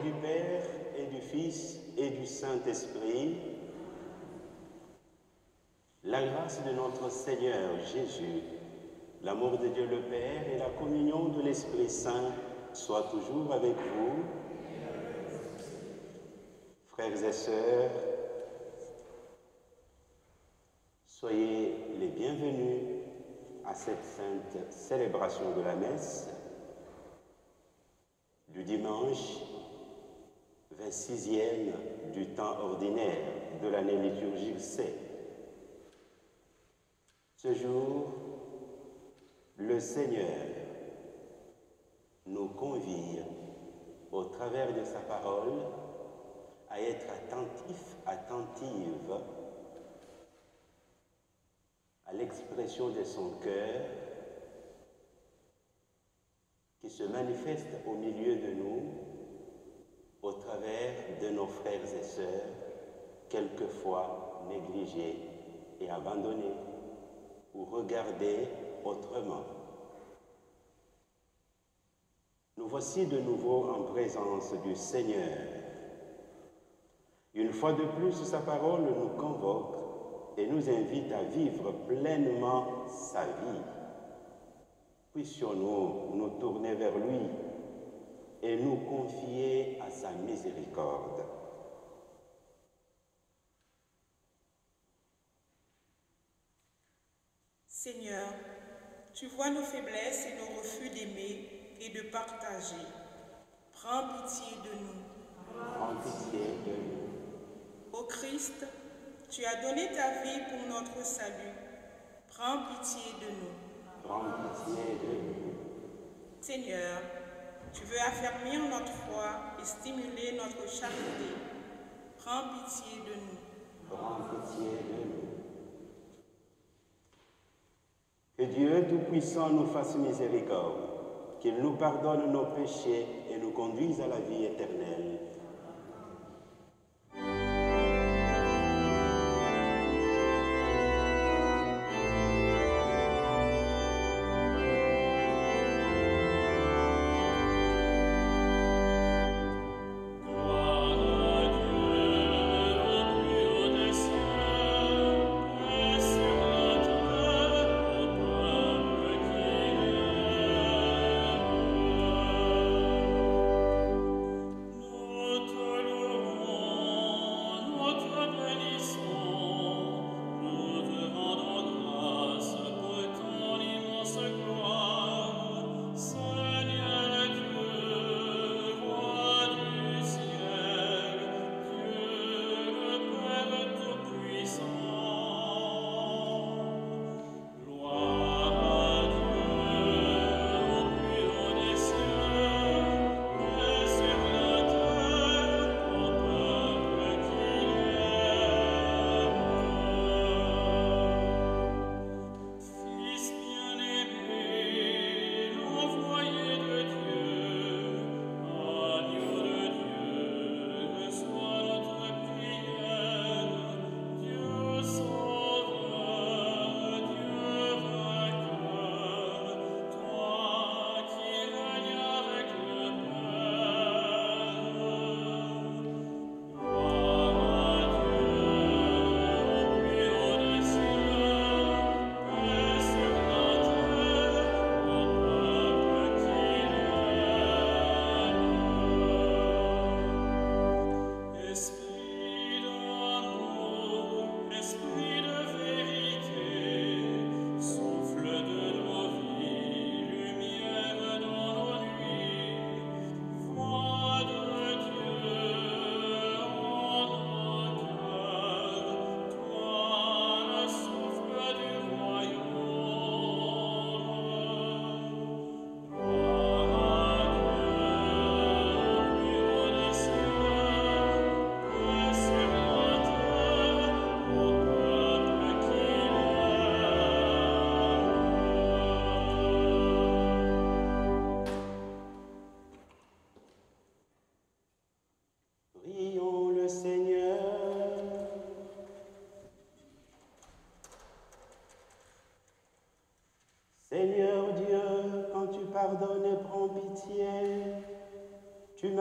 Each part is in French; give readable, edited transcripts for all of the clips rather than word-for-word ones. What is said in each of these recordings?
du Père et du Fils et du Saint-Esprit, la grâce de notre Seigneur Jésus, l'amour de Dieu le Père et la communion de l'Esprit Saint soient toujours avec vous. Frères et sœurs, soyez les bienvenus à cette sainte célébration de la messe du dimanche 26e du temps ordinaire de l'année liturgique C. Ce jour, le Seigneur nous convie, au travers de sa parole, à être attentive à l'expression de son cœur qui se manifeste au milieu de nous, au travers de nos frères et sœurs, quelquefois négligés et abandonnés, ou regardés autrement. Nous voici de nouveau en présence du Seigneur. Une fois de plus, sa parole nous convoque et nous invite à vivre pleinement sa vie. Puissions-nous nous tourner vers lui et nous confier à sa miséricorde. Seigneur, tu vois nos faiblesses et nos refus d'aimer et de partager. Prends pitié de nous. Prends pitié de nous. Ô Christ, tu as donné ta vie pour notre salut. Prends pitié de nous. Prends pitié de nous. Seigneur, tu veux affermir notre foi et stimuler notre charité. Prends pitié de nous. Prends pitié de nous. Que Dieu Tout-Puissant nous fasse miséricorde, qu'il nous pardonne nos péchés et nous conduise à la vie éternelle. Nous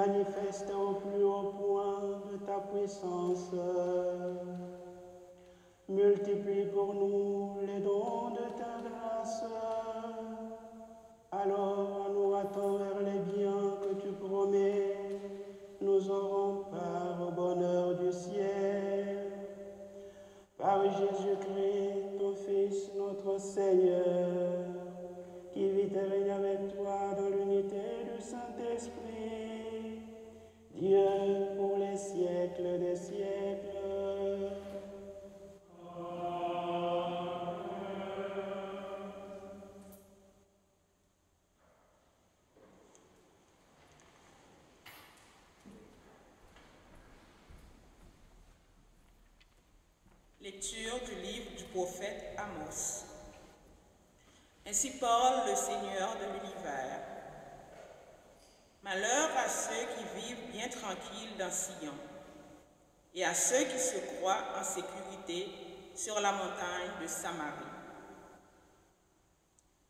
manifeste au plus haut point de ta puissance. Multiplie pour nous les dons de ta grâce. Alors, en nous hâtant vers les biens que tu promets, nous aurons part au bonheur du ciel. Par Jésus-Christ, ton Fils, notre Seigneur, qui vit et règne avec toi dans l'unité du Saint-Esprit, Dieu pour les siècles des siècles. Lecture du livre du prophète Amos. Ainsi parle le Seigneur de l'univers. Malheur à ceux qui vivent bien tranquilles dans Sion, et à ceux qui se croient en sécurité sur la montagne de Samarie.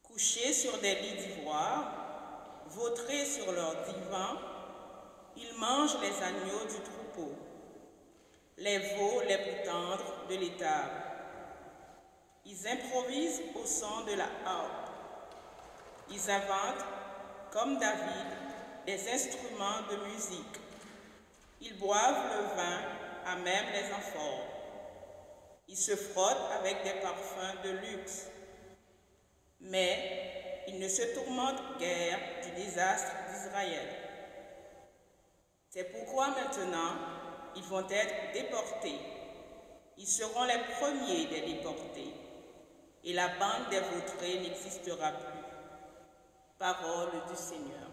Couchés sur des lits d'ivoire, vautrés sur leurs divans, ils mangent les agneaux du troupeau, les veaux les plus tendres de l'étable. Ils improvisent au son de la harpe. Ils inventent, comme David, des instruments de musique. Ils boivent le vin à même les amphores. Ils se frottent avec des parfums de luxe. Mais ils ne se tourmentent guère du désastre d'Israël. C'est pourquoi maintenant, ils vont être déportés. Ils seront les premiers des déportés. Et la bande des vautrés n'existera plus. Parole du Seigneur.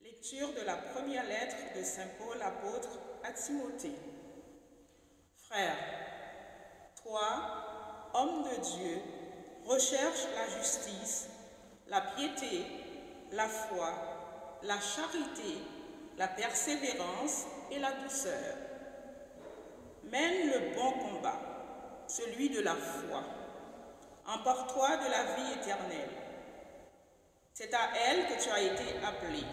Lecture de la première lettre de Saint Paul apôtre à Timothée. Frère, toi, homme de Dieu, recherche la justice, la piété, la foi, la charité, la persévérance et la douceur. Mène le bon combat, celui de la foi. Empare-toi de la vie éternelle. C'est à elle que tu as été appelé.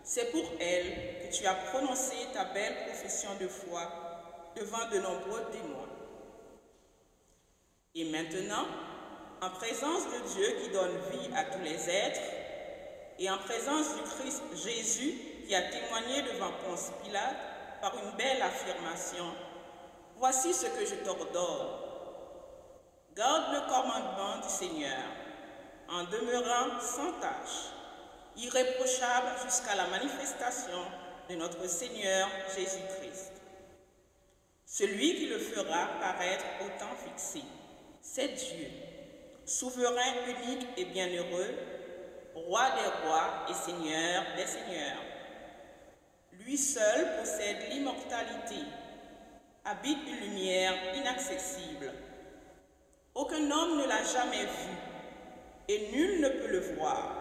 C'est pour elle que tu as prononcé ta belle profession de foi devant de nombreux témoins. Et maintenant, en présence de Dieu qui donne vie à tous les êtres, et en présence du Christ Jésus qui a témoigné devant Ponce Pilate par une belle affirmation, voici ce que je t'ordonne. Garde le commandement du Seigneur. en demeurant sans tache, irréprochable jusqu'à la manifestation de notre Seigneur Jésus-Christ. Celui qui le fera paraître au temps fixé, c'est Dieu, souverain, unique et bienheureux, roi des rois et seigneur des seigneurs. Lui seul possède l'immortalité, habite une lumière inaccessible. Aucun homme ne l'a jamais vu, et nul ne peut le voir.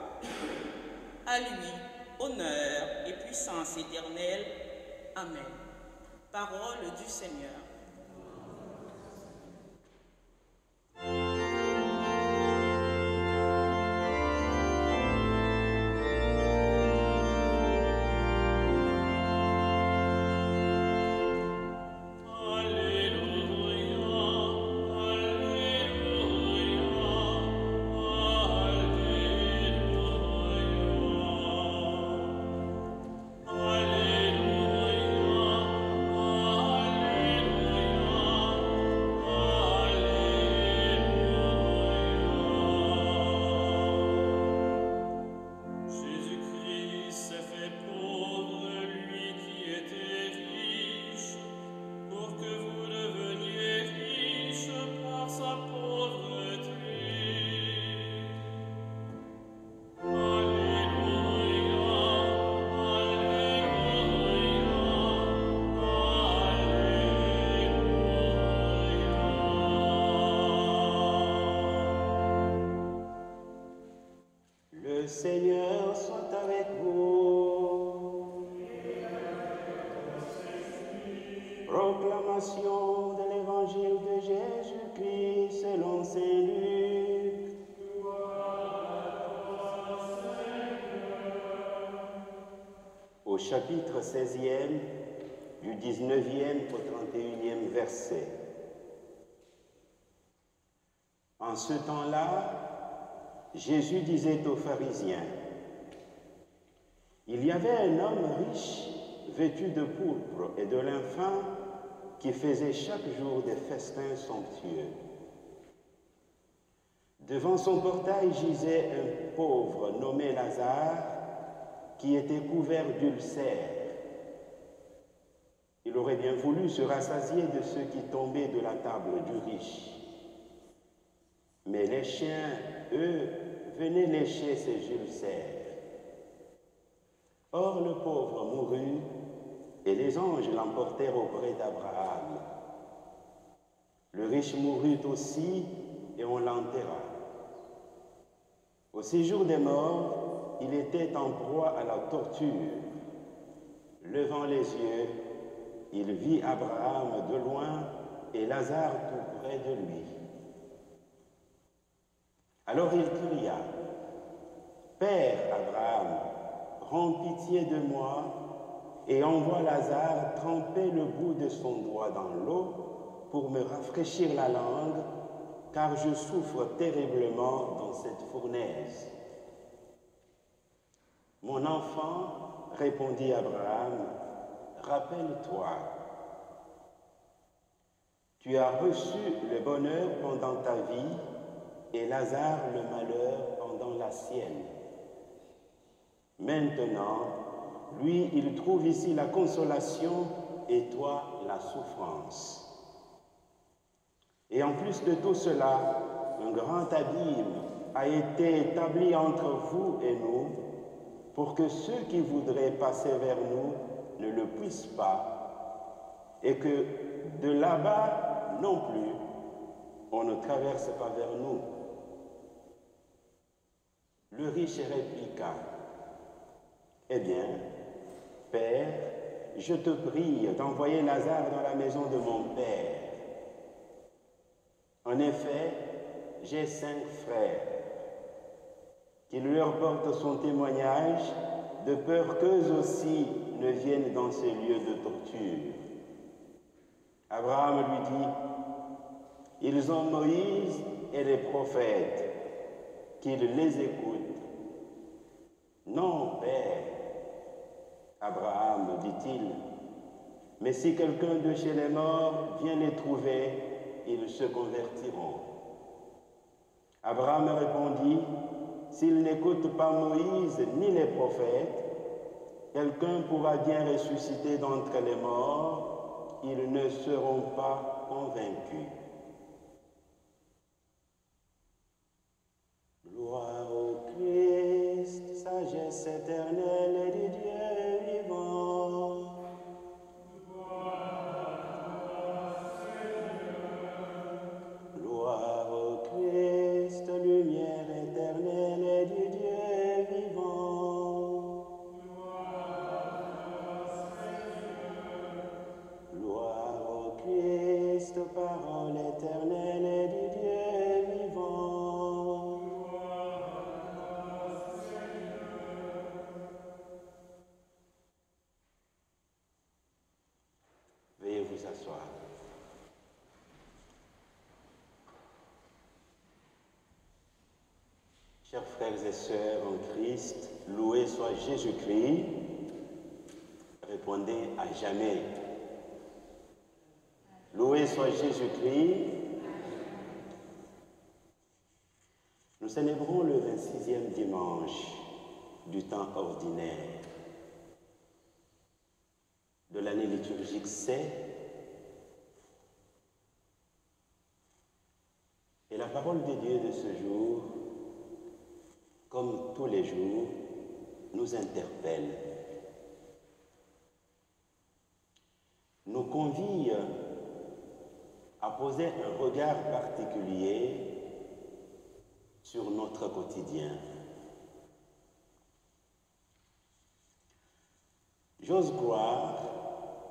À lui, honneur et puissance éternelle. Amen. Parole du Seigneur. Le Seigneur soit avec vous. Proclamation de l'Évangile de Jésus-Christ selon saint Luc. Au chapitre 16e, du 19e au 31e verset. En ce temps-là, Jésus disait aux pharisiens, « Il y avait un homme riche, vêtu de pourpre et de lin fin, qui faisait chaque jour des festins somptueux. Devant son portail gisait un pauvre nommé Lazare, qui était couvert d'ulcères. Il aurait bien voulu se rassasier de ceux qui tombaient de la table du riche. Mais les chiens, eux, venaient lécher ses ulcères. Or le pauvre mourut, et les anges l'emportèrent auprès d'Abraham. Le riche mourut aussi, et on l'enterra. Au séjour des morts, il était en proie à la torture. Levant les yeux, il vit Abraham de loin et Lazare tout près de lui. Alors il cria, « Père Abraham, rends pitié de moi et envoie Lazare tremper le bout de son doigt dans l'eau pour me rafraîchir la langue, car je souffre terriblement dans cette fournaise. » « Mon enfant, répondit Abraham, rappelle-toi, tu as reçu le bonheur pendant ta vie et Lazare le malheur pendant la sienne. Maintenant, lui, il trouve ici la consolation et toi, la souffrance. Et en plus de tout cela, un grand abîme a été établi entre vous et nous, pour que ceux qui voudraient passer vers nous ne le puissent pas, et que de là-bas non plus, on ne traverse pas vers nous. » Le riche répliqua, « Eh bien, Père, je te prie d'envoyer Lazare dans la maison de mon Père. En effet, j'ai 5 frères. Qu'il leur porte son témoignage, de peur qu'eux aussi ne viennent dans ces lieux de torture. » Abraham lui dit, « Ils ont Moïse et les prophètes, qu'ils les écoutent. » « Non, Père. » Abraham, dit-il, « mais si quelqu'un de chez les morts vient les trouver, ils se convertiront. » Abraham répondit, s'ils n'écoutent pas Moïse ni les prophètes, quelqu'un pourra bien ressusciter d'entre les morts, ils ne seront pas convaincus. Gloire au Christ, sagesse éternelle du Dieu vivant. Gloire au Christ, lumière éternelle du Dieu vivant. Gloire au Christ, parole éternelle du Dieu vivant. Veuillez vous asseoir. Chers frères et sœurs en Christ, loué soit Jésus-Christ. Répondez à jamais. Loué soit Jésus-Christ. Nous célébrons le 26e dimanche du temps ordinaire de l'année liturgique C. Et la parole de Dieu de ce jour, comme tous les jours, nous interpelle, nous convie à poser un regard particulier sur notre quotidien. J'ose croire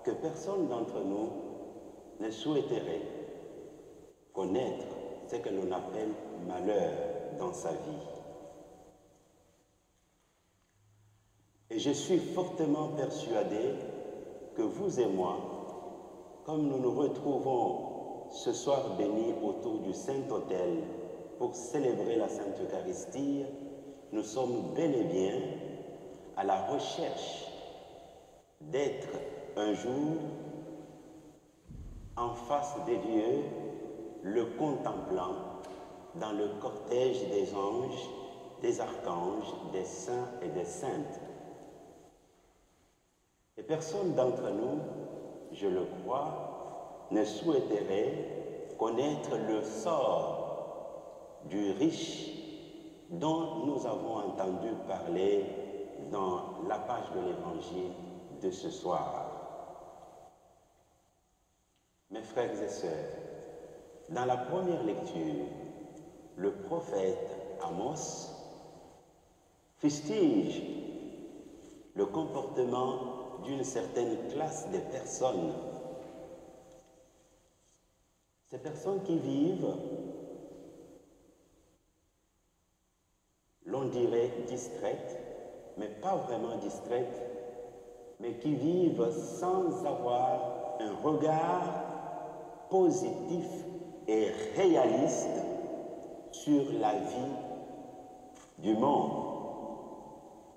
que personne d'entre nous ne souhaiterait connaître ce que l'on appelle malheur dans sa vie. Et je suis fortement persuadé que vous et moi, comme nous nous retrouvons ce soir béni autour du Saint-Autel pour célébrer la Sainte Eucharistie, nous sommes bel et bien à la recherche d'être un jour en face des dieux, le contemplant dans le cortège des anges, des archanges, des saints et des saintes. Et personne d'entre nous, je le crois, ne souhaiterait connaître le sort du riche dont nous avons entendu parler dans la page de l'Évangile de ce soir. Mes frères et sœurs, dans la première lecture, le prophète Amos fustige le comportement d'une certaine classe de personnes. Ces personnes qui vivent, l'on dirait distraites, mais pas vraiment distraites, mais qui vivent sans avoir un regard positif et réaliste sur la vie du monde.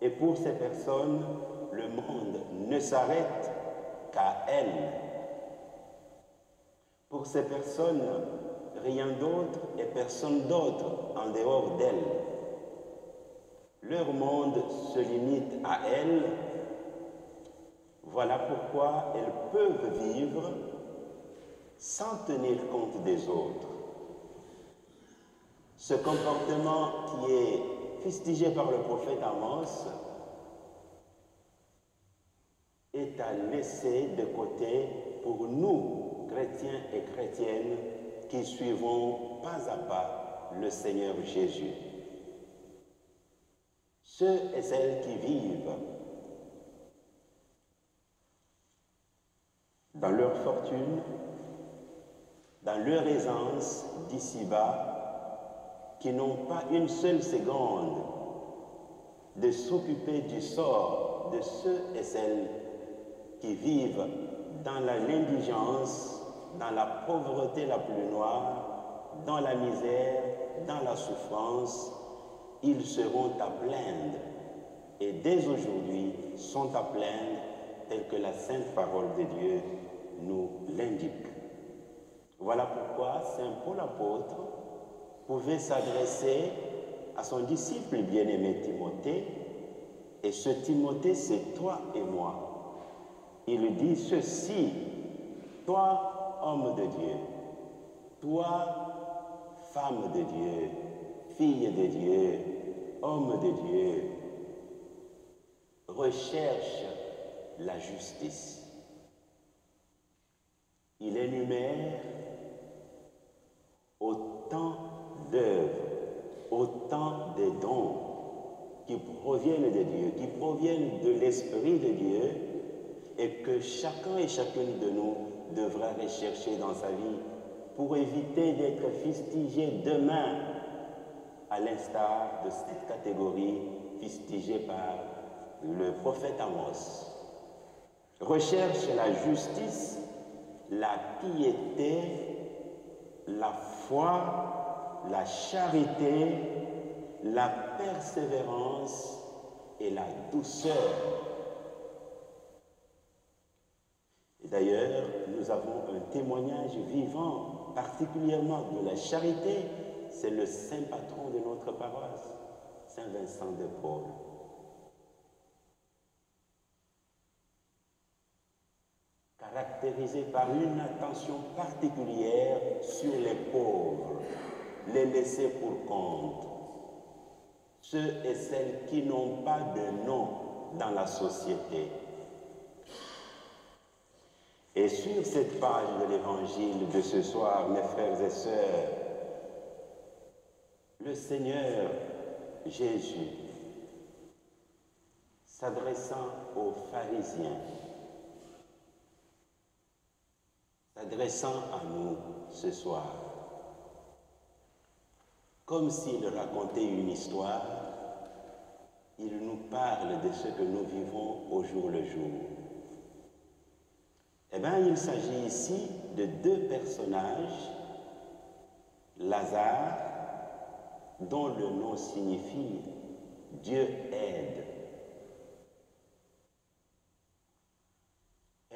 Et pour ces personnes, le monde ne s'arrête qu'à elles. Pour ces personnes, rien d'autre et personne d'autre en dehors d'elles. Leur monde se limite à elles. Voilà pourquoi elles peuvent vivre sans tenir compte des autres. Ce comportement qui est fustigé par le prophète Amos est à laisser de côté pour nous, chrétiens et chrétiennes, qui suivons pas à pas le Seigneur Jésus. Ceux et celles qui vivent dans leur fortune, dans leur aisance d'ici-bas, qui n'ont pas une seule seconde de s'occuper du sort de ceux et celles qui vivent dans l'indigence, dans la pauvreté la plus noire, dans la misère, dans la souffrance, ils seront à plaindre. Et dès aujourd'hui, sont à plaindre, tel que la sainte parole de Dieu nous l'indique. Voilà pourquoi Saint Paul apôtre pouvait s'adresser à son disciple bien-aimé Timothée, et ce Timothée, c'est toi et moi. Il dit ceci, toi, homme de Dieu, toi, femme de Dieu, fille de Dieu, homme de Dieu, recherche la justice. Il énumère autant d'œuvres, autant de dons qui proviennent de Dieu, qui proviennent de l'Esprit de Dieu et que chacun et chacune de nous devra rechercher dans sa vie pour éviter d'être fustigé demain, à l'instar de cette catégorie fustigée par le prophète Amos. Recherche la justice, la piété, la foi, la charité, la persévérance et la douceur. Et d'ailleurs, nous avons un témoignage vivant, particulièrement de la charité. C'est le saint patron de notre paroisse, Saint Vincent de Paul. Caractérisé par une attention particulière sur les pauvres, les laissés pour compte, ceux et celles qui n'ont pas de nom dans la société. Et sur cette page de l'Évangile de ce soir, mes frères et sœurs, le Seigneur Jésus, s'adressant aux pharisiens, s'adressant à nous ce soir, comme s'il racontait une histoire, il nous parle de ce que nous vivons au jour le jour. Eh bien, il s'agit ici de deux personnages, Lazare, dont le nom signifie Dieu aide,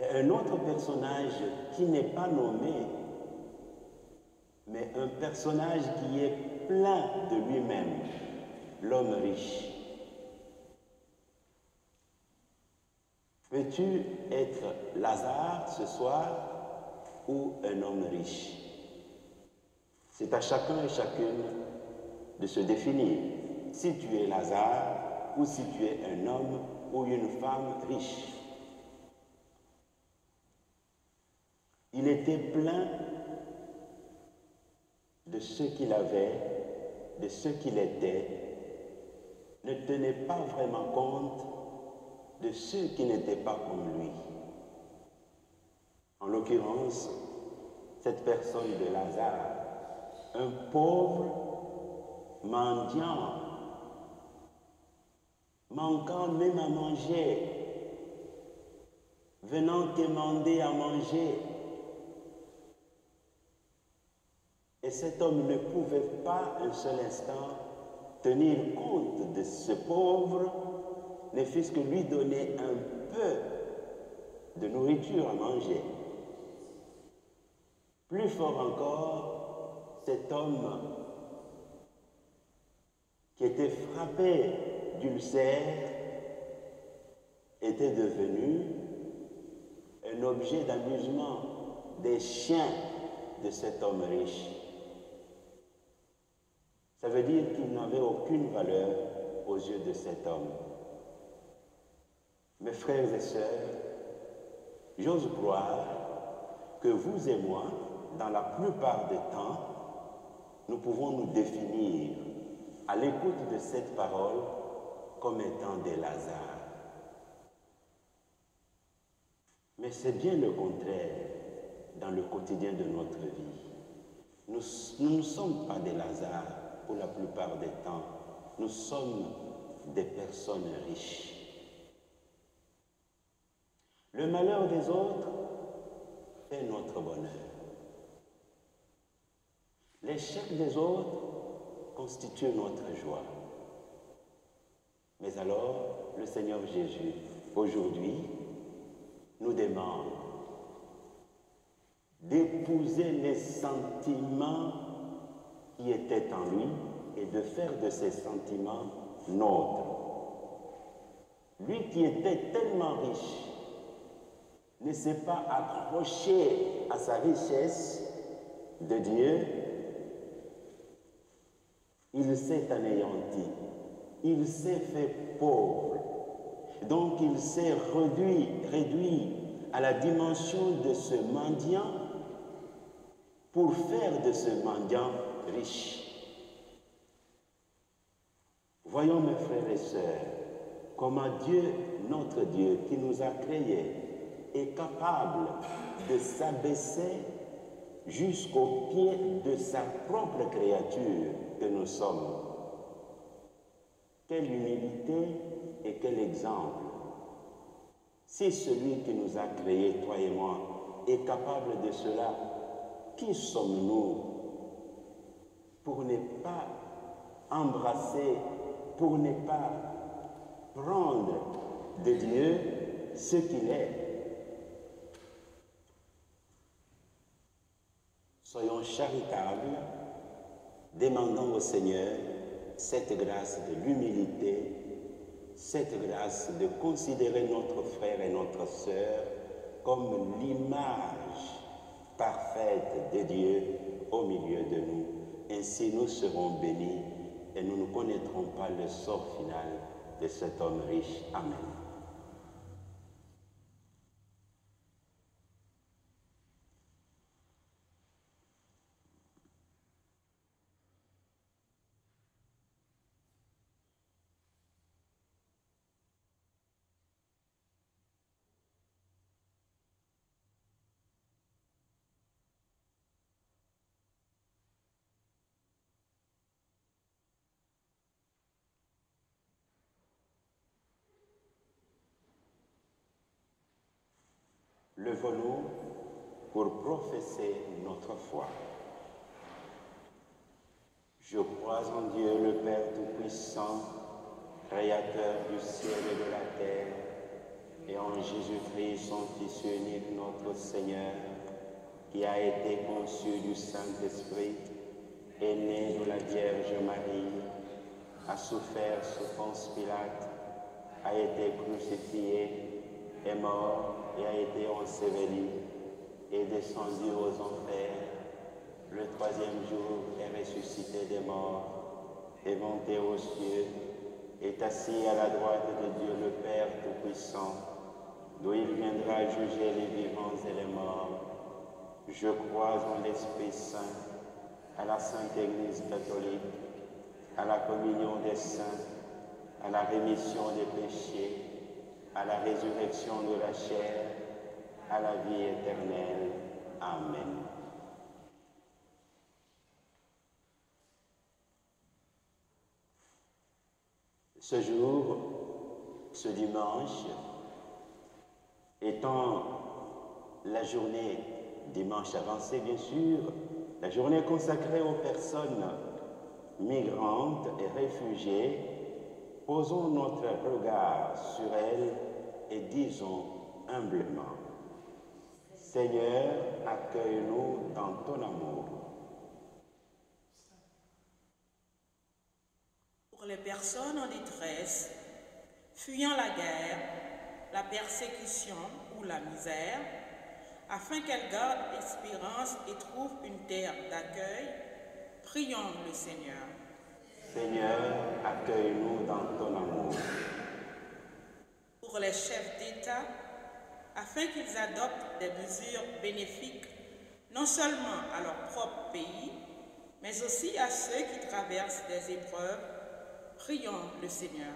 et un autre personnage qui n'est pas nommé, mais un personnage qui est plein de lui-même, l'homme riche. Peux-tu être Lazare ce soir ou un homme riche? C'est à chacun et chacune de se définir si tu es Lazare ou si tu es un homme ou une femme riche. Il était plein de ce qu'il avait, de ce qu'il était, ne tenait pas vraiment compte de ceux qui n'étaient pas comme lui. En l'occurrence, cette personne de Lazare, un pauvre mendiant, manquant même à manger, venant demander à manger. Et cet homme ne pouvait pas un seul instant tenir compte de ce pauvre, ne fût-ce que lui donner un peu de nourriture à manger. Plus fort encore, cet homme qui était frappé d'ulcère était devenu un objet d'amusement des chiens de cet homme riche. Ça veut dire qu'il n'avait aucune valeur aux yeux de cet homme. Mes frères et sœurs, j'ose croire que vous et moi, dans la plupart des temps, nous pouvons nous définir à l'écoute de cette parole comme étant des Lazare. Mais c'est bien le contraire dans le quotidien de notre vie. Nous ne sommes pas des Lazare pour la plupart des temps. Nous sommes des personnes riches. Le malheur des autres fait notre bonheur. L'échec des autres constitue notre joie. Mais alors, le Seigneur Jésus, aujourd'hui, nous demande d'épouser les sentiments qui étaient en lui et de faire de ses sentiments nôtres. Lui qui était tellement riche ne s'est pas accroché à sa richesse de Dieu, il s'est anéanti, il s'est fait pauvre, donc il s'est réduit à la dimension de ce mendiant pour faire de ce mendiant riche. Voyons mes frères et sœurs, comment Dieu, notre Dieu, qui nous a créés, est capable de s'abaisser jusqu'au pied de sa propre créature que nous sommes. Quelle humilité et quel exemple! Si celui qui nous a créés, toi et moi, est capable de cela, qui sommes-nous pour ne pas embrasser, pour ne pas prendre de Dieu ce qu'il est? Soyons charitables, demandons au Seigneur cette grâce de l'humilité, cette grâce de considérer notre frère et notre sœur comme l'image parfaite de Dieu au milieu de nous. Ainsi nous serons bénis et nous ne connaîtrons pas le sort final de cet homme riche. Amen. Levons-nous pour professer notre foi. Je crois en Dieu, le Père Tout-Puissant, Créateur du ciel et de la terre, et en Jésus-Christ, son Fils unique, notre Seigneur, qui a été conçu du Saint-Esprit, est né de la Vierge Marie, a souffert sous Ponce Pilate, a été crucifié, est mort et a été enseveli, est descendu aux enfers, le troisième jour est ressuscité des morts, est monté aux cieux, est assis à la droite de Dieu le Père Tout-Puissant, d'où il viendra juger les vivants et les morts. Je crois en l'Esprit Saint, à la Sainte Église catholique, à la communion des saints, à la rémission des péchés, à la résurrection de la chair, à la vie éternelle. Amen. Ce jour, ce dimanche, étant la journée, dimanche avancé bien sûr, la journée consacrée aux personnes migrantes et réfugiées, posons notre regard sur elles et disons humblement: Seigneur, accueille-nous dans ton amour. Pour les personnes en détresse, fuyant la guerre, la persécution ou la misère, afin qu'elles gardent espérance et trouvent une terre d'accueil, prions le Seigneur. Seigneur, accueille-nous dans ton amour. Pour les chefs d'État, afin qu'ils adoptent des mesures bénéfiques non seulement à leur propre pays, mais aussi à ceux qui traversent des épreuves, prions le Seigneur.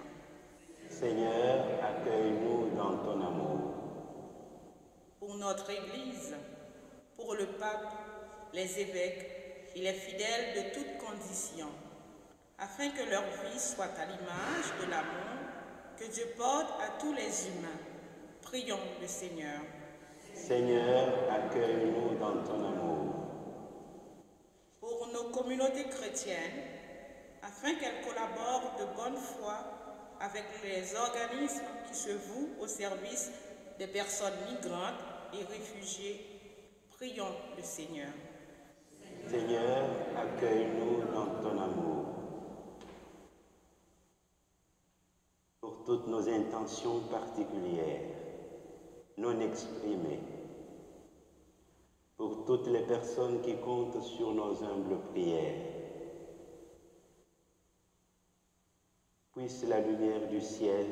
Seigneur, accueille-nous dans ton amour. Pour notre Église, pour le pape, les évêques et les fidèles de toutes conditions, afin que leur vie soit à l'image de l'amour que Dieu porte à tous les humains. Prions le Seigneur. Seigneur, accueille-nous dans ton amour. Pour nos communautés chrétiennes, afin qu'elles collaborent de bonne foi avec les organismes qui se vouent au service des personnes migrantes et réfugiées, prions le Seigneur. Seigneur, accueille-nous dans ton amour. toutes nos intentions particulières, non exprimées, pour toutes les personnes qui comptent sur nos humbles prières. Puisse la lumière du ciel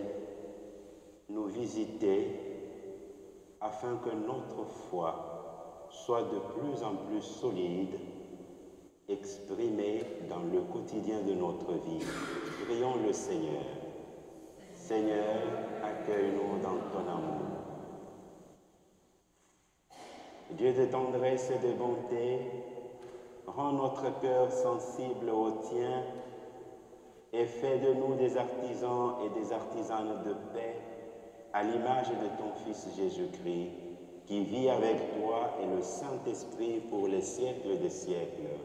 nous visiter afin que notre foi soit de plus en plus solide, exprimée dans le quotidien de notre vie. Prions le Seigneur. Seigneur, accueille-nous dans ton amour. Dieu de tendresse et de bonté, rends notre cœur sensible au tien et fais de nous des artisans et des artisanes de paix à l'image de ton Fils Jésus-Christ, qui vit avec toi et le Saint-Esprit pour les siècles des siècles.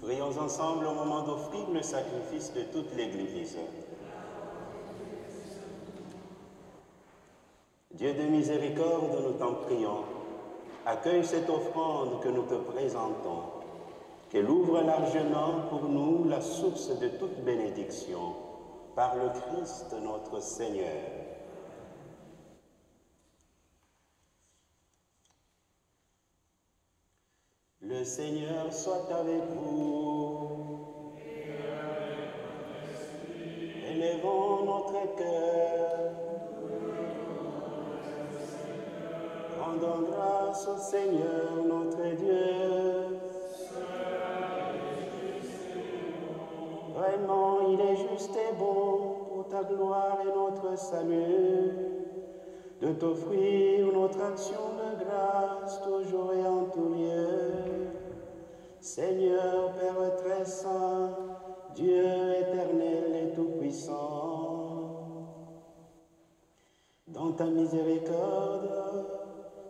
Prions ensemble au moment d'offrir le sacrifice de toute l'Église. Dieu de miséricorde, nous t'en prions, accueille cette offrande que nous te présentons, qu'elle ouvre largement pour nous la source de toute bénédiction, par le Christ notre Seigneur. Le Seigneur soit avec vous. Élevons notre cœur. Rendons grâce au Seigneur notre Dieu. Vraiment, il est juste et bon pour ta gloire et notre salut, de t'offrir notre action de grâce toujours et en tout lieu. Seigneur, Père très saint, Dieu éternel et tout-puissant, dans ta miséricorde,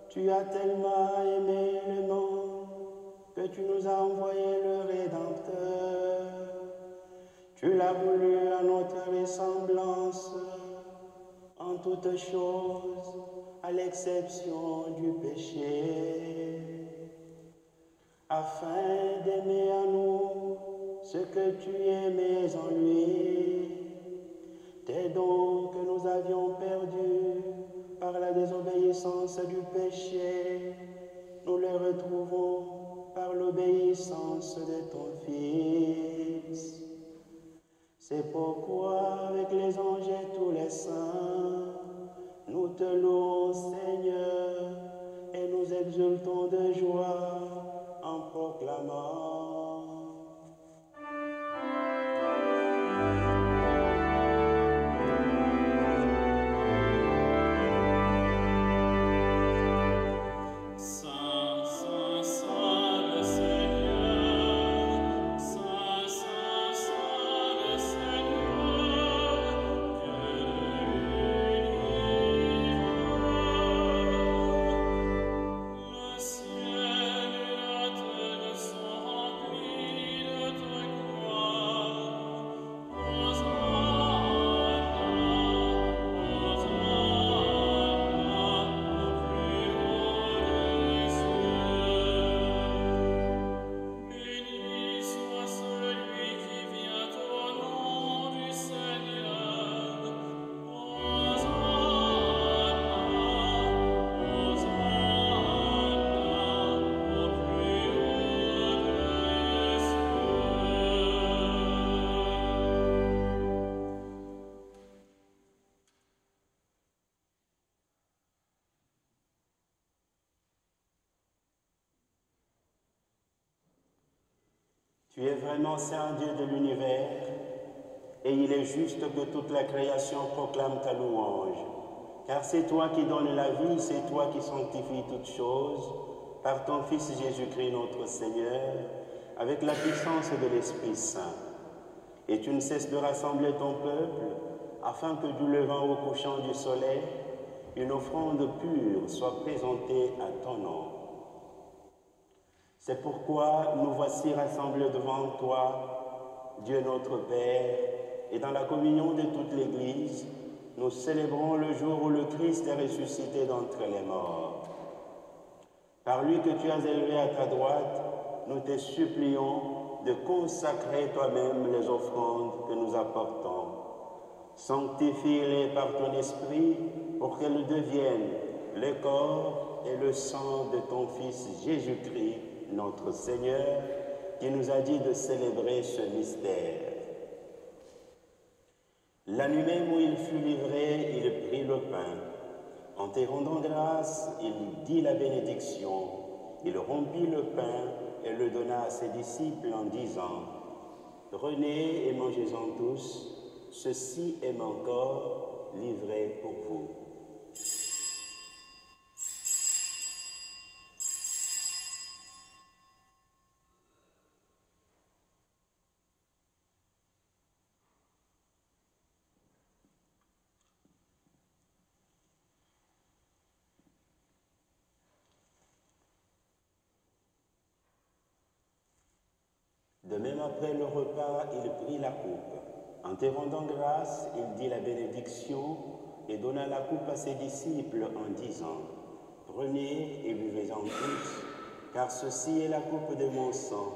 tu as tellement aimé le monde que tu nous as envoyé le Rédempteur. Tu l'as voulu à notre ressemblance, en toutes choses, à l'exception du péché, afin d'aimer à nous ce que tu aimais en lui. Tes dons que nous avions perdus par la désobéissance du péché, nous les retrouvons par l'obéissance de ton Fils. C'est pourquoi, avec les anges et tous les saints, nous te louons, Seigneur, et nous exultons de joie en proclamant. Tu es vraiment Saint Dieu de l'univers, et il est juste que toute la création proclame ta louange. Car c'est toi qui donnes la vie, c'est toi qui sanctifies toutes choses, par ton Fils Jésus-Christ notre Seigneur, avec la puissance de l'Esprit Saint. Et tu ne cesses de rassembler ton peuple, afin que du levant au couchant du soleil, une offrande pure soit présentée à ton nom. C'est pourquoi nous voici rassemblés devant toi, Dieu notre Père, et dans la communion de toute l'Église, nous célébrons le jour où le Christ est ressuscité d'entre les morts. Par lui que tu as élevé à ta droite, nous te supplions de consacrer toi-même les offrandes que nous apportons. Sanctifie-les par ton esprit pour qu'elles deviennent le corps et le sang de ton Fils Jésus-Christ, notre Seigneur, qui nous a dit de célébrer ce mystère. La nuit même où il fut livré, il prit le pain. En te rendant grâce, il dit la bénédiction. Il rompit le pain et le donna à ses disciples en disant : « Prenez et mangez-en tous, ceci est mon corps livré pour vous. » De même, après le repas, il prit la coupe. En te rendant grâce, il dit la bénédiction et donna la coupe à ses disciples en disant : « Prenez et buvez-en tous, car ceci est la coupe de mon sang,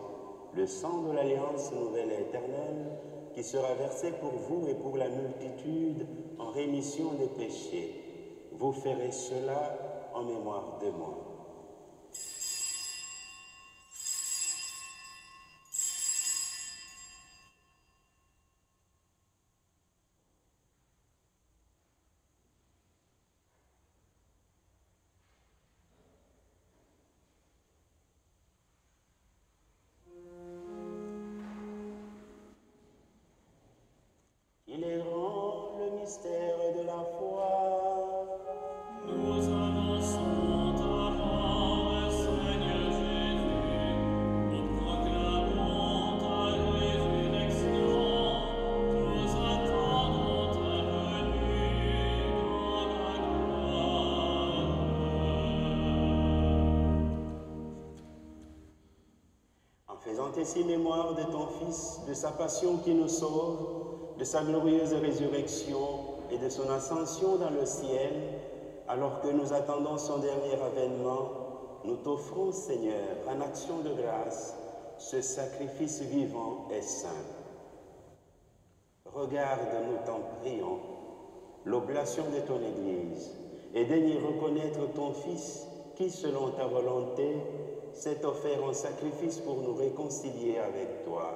le sang de l'alliance nouvelle et éternelle, qui sera versé pour vous et pour la multitude en rémission des péchés. Vous ferez cela en mémoire de moi. » Il est grand le mystère de la foi. Nous avançons devant Seigneur Jésus, nous proclamons ta résurrection, nous attendons ta venue dans la gloire. En faisant ainsi mémoire de ton Fils, de sa passion qui nous sauve, de sa glorieuse résurrection et de son ascension dans le ciel, alors que nous attendons son dernier avènement, nous t'offrons, Seigneur, en action de grâce, ce sacrifice vivant et saint. Regarde, nous t'en prions, l'oblation de ton Église, et daigne y reconnaître ton Fils, qui, selon ta volonté, s'est offert en sacrifice pour nous réconcilier avec toi.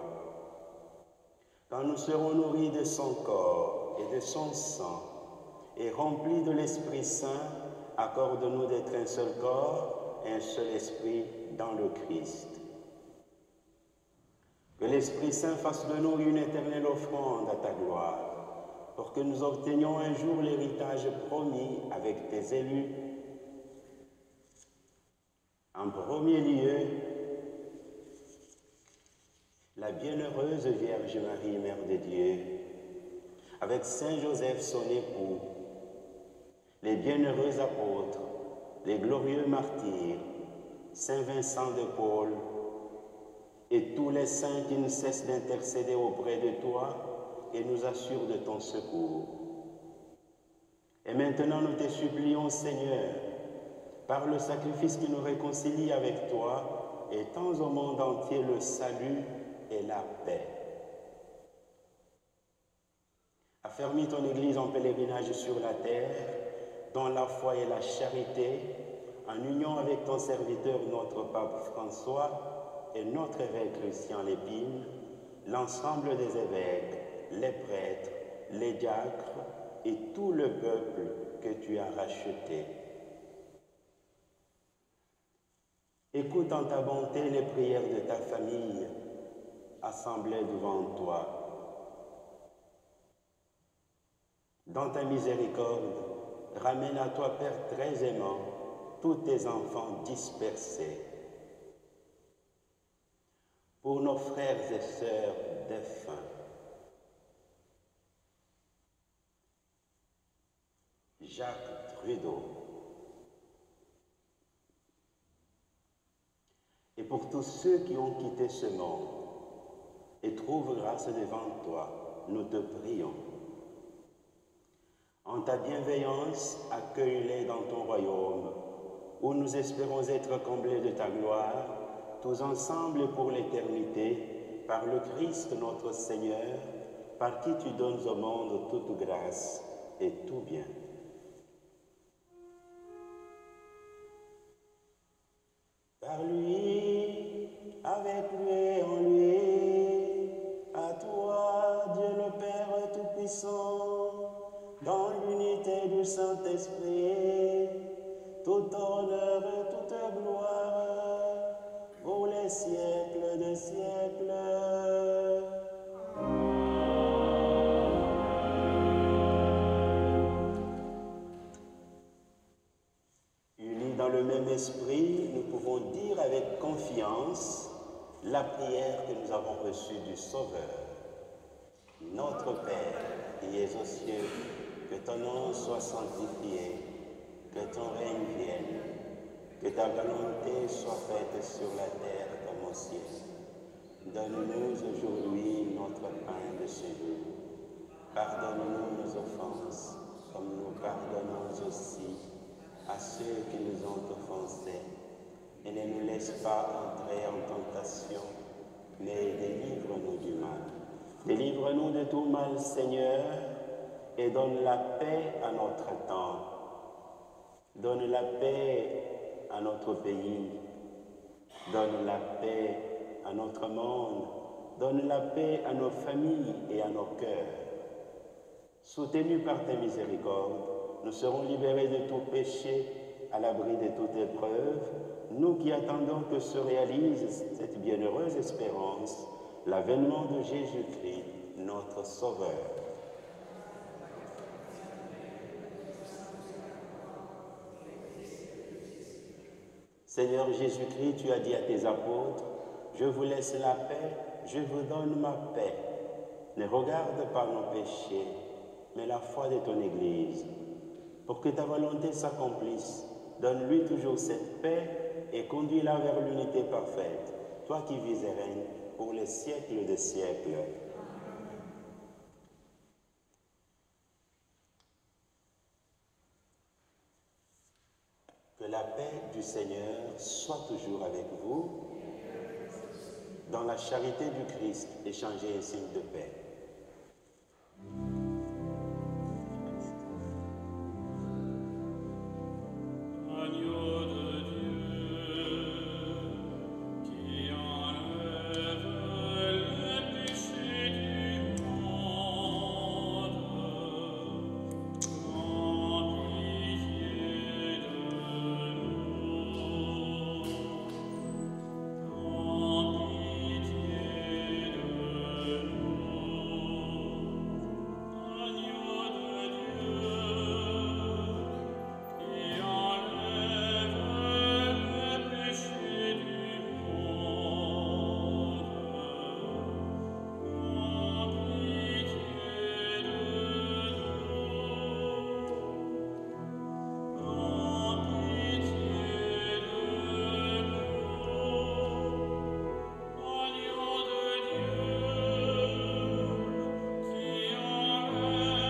Quand nous serons nourris de son corps et de son sang, et remplis de l'Esprit Saint, accorde-nous d'être un seul corps et un seul esprit dans le Christ. Que l'Esprit Saint fasse de nous une éternelle offrande à ta gloire, pour que nous obtenions un jour l'héritage promis avec tes élus. En premier lieu, la bienheureuse Vierge Marie, Mère de Dieu, avec Saint Joseph, son époux, les bienheureux apôtres, les glorieux martyrs, Saint Vincent de Paul, et tous les saints qui ne cessent d'intercéder auprès de toi et nous assurent de ton secours. Et maintenant, nous te supplions, Seigneur, par le sacrifice qui nous réconcilie avec toi, étends au monde entier le salut et la paix. Affermis ton Église en pèlerinage sur la terre, dans la foi et la charité, en union avec ton serviteur, notre pape François, et notre évêque Lucien Lépine, l'ensemble des évêques, les prêtres, les diacres et tout le peuple que tu as racheté. Écoute en ta bonté les prières de ta famille, assemblée devant toi. Dans ta miséricorde, ramène à toi, Père très aimant, tous tes enfants dispersés. Pour nos frères et sœurs défunts, Jacques Trudeau, et pour tous ceux qui ont quitté ce monde et trouvent grâce devant toi, nous te prions. En ta bienveillance, accueille-les dans ton royaume, où nous espérons être comblés de ta gloire, tous ensemble pour l'éternité, par le Christ notre Seigneur, par qui tu donnes au monde toute grâce et tout bien. Par lui, avec lui et en lui, à toi, Dieu le Père Tout-Puissant, dans l'unité du Saint-Esprit, tout honneur et toute gloire, pour les siècles des siècles. Unis dans le même esprit, nous pouvons dire avec confiance la prière que nous avons reçue du Sauveur. Notre Père, qui es aux cieux, que ton nom soit sanctifié, que ton règne vienne, que ta volonté soit faite sur la terre comme au ciel. Donne-nous aujourd'hui notre pain de ce jour. Pardonne-nous nos offenses, comme nous pardonnons aussi à ceux qui nous ont offensés. Et ne nous laisse pas entrer en tentation, mais délivre-nous du mal. Délivre-nous de tout mal, Seigneur, et donne la paix à notre temps. Donne la paix à notre pays. Donne la paix à notre monde. Donne la paix à nos familles et à nos cœurs. Soutenus par tes miséricordes, nous serons libérés de tout péché, à l'abri de toute épreuve, nous qui attendons que se réalise cette bienheureuse espérance, l'avènement de Jésus-Christ, notre Sauveur. Seigneur Jésus-Christ, tu as dit à tes apôtres, « Je vous laisse la paix, je vous donne ma paix. Ne regarde pas nos péchés, mais la foi de ton Église. Pour que ta volonté s'accomplisse, donne-lui toujours cette paix et conduis-la vers l'unité parfaite, toi qui vis et règnes pour les siècles des siècles. » Que la paix du Seigneur soit toujours avec vous. dans la charité du Christ, échanger un signe de paix. Agneau de Dieu, qui enlève les péchés du monde, prends pitié de nous. Prends pitié de nous. Agneau de Dieu, qui enlève les péchés du monde, prends pitié de nous. Prends pitié de nous. Agneau de Dieu, qui enlève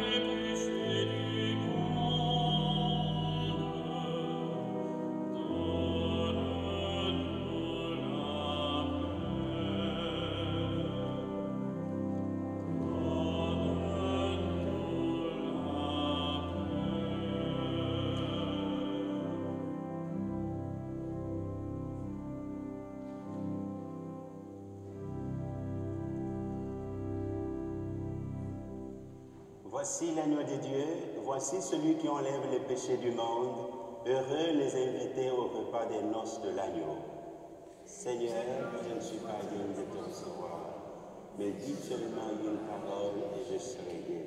les péchés du monde, donne-nous Voici l'agneau de Dieu, voici celui qui enlève les péchés du monde. Heureux les invités au repas des noces de l'agneau. Seigneur, je ne suis pas digne de te recevoir, mais dis seulement une parole et je serai guéri.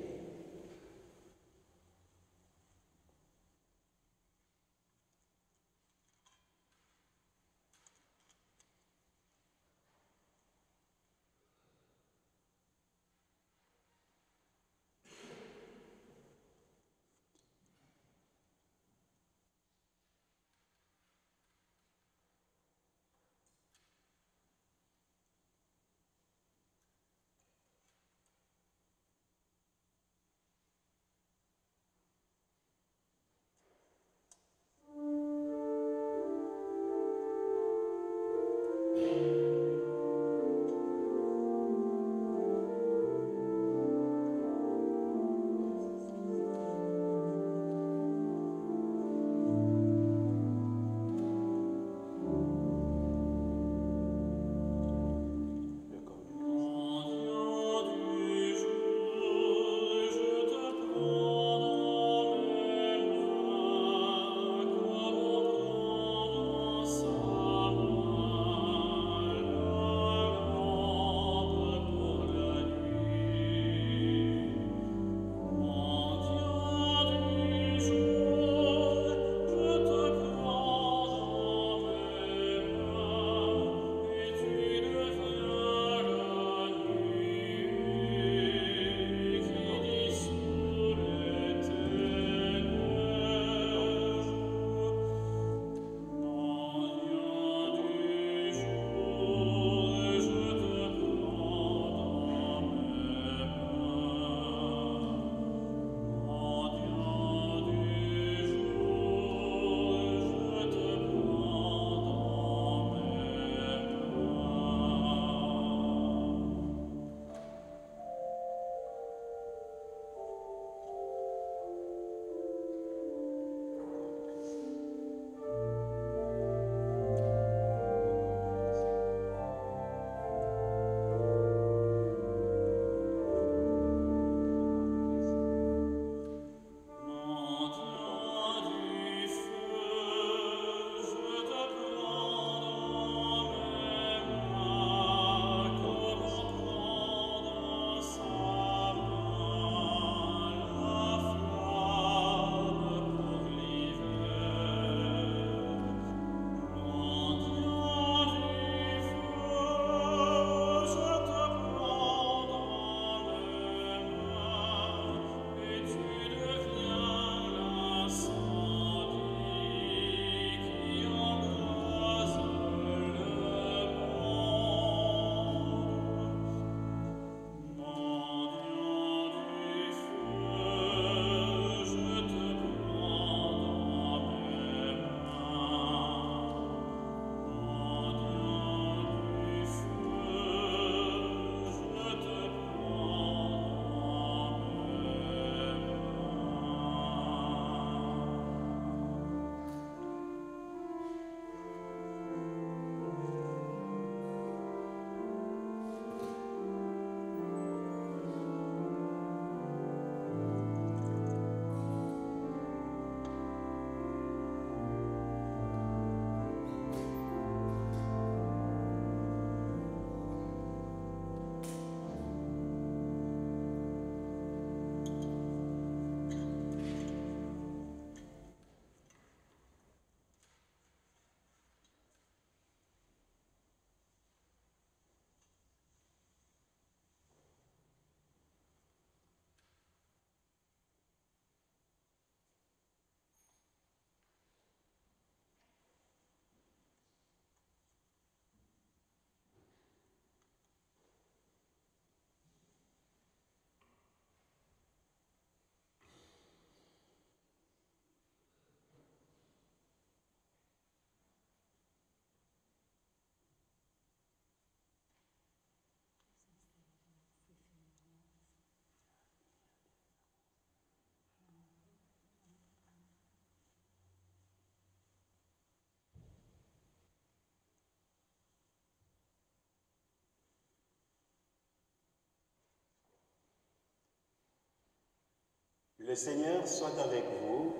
Le Seigneur soit avec vous.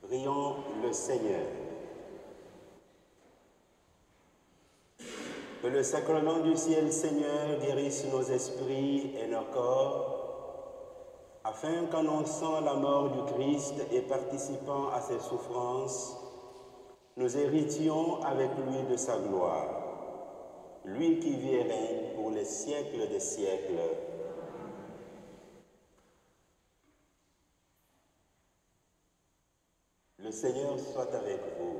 Prions le Seigneur. Que le sacrement du ciel, Seigneur, guérisse nos esprits et nos corps, afin qu'annonçant la mort du Christ et participant à ses souffrances, nous héritions avec lui de sa gloire. Lui qui vit et règne pour les siècles des siècles. Le Seigneur soit avec vous.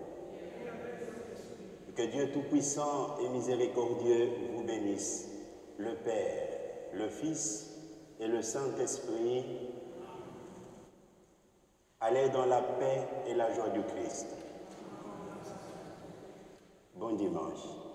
Que Dieu Tout-Puissant et Miséricordieux vous bénisse, le Père, le Fils et le Saint-Esprit. Allez dans la paix et la joie du Christ. Bon dimanche.